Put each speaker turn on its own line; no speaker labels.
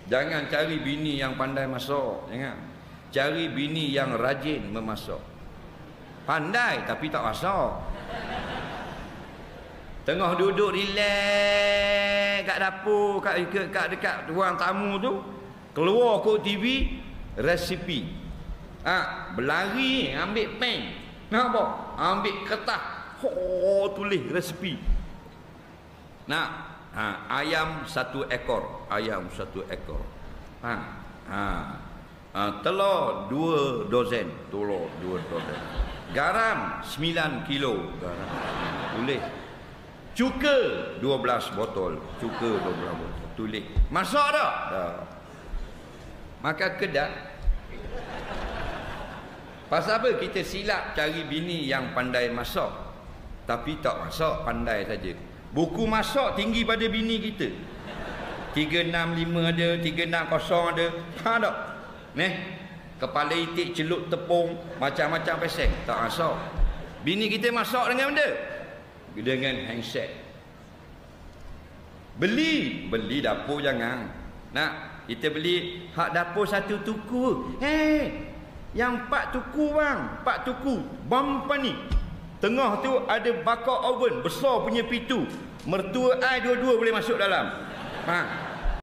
Jangan cari bini yang pandai masak. Jangan. Cari bini yang rajin memasak. Pandai tapi tak masak. Tengah duduk relax kat dapur, kat dekat ruang tamu tu, keluar kod TV, resipi. Berlari ambil pen. Nak apa? Ambil kertas. Tulis resipi. Ayam 1 ekor. Ayam 1 ekor. Telur 2 dozen. Telur 2 dozen. Garam 9 kilo. Garam. Tulis. Cuka 12 botol. Cuka 12 botol. Tulis. Masak dah? Dah. Makan kedai. Pasal apa kita silap cari bini yang pandai masak, tapi tak masak, pandai saja. Buku masak tinggi pada bini kita. 365 ada, 360 ada. Tak. Kepala itik celup tepung, macam-macam peseng. Tak masak. Bini kita masak dengan benda? Dengan handset. Beli dapur jangan. Kita beli hak dapur 1 tuku. Yang 4 tuku bang, 4 tuku bampan ni. Tengah tu ada bakar oven besar punya pintu. Mertua ai dua-dua boleh masuk dalam.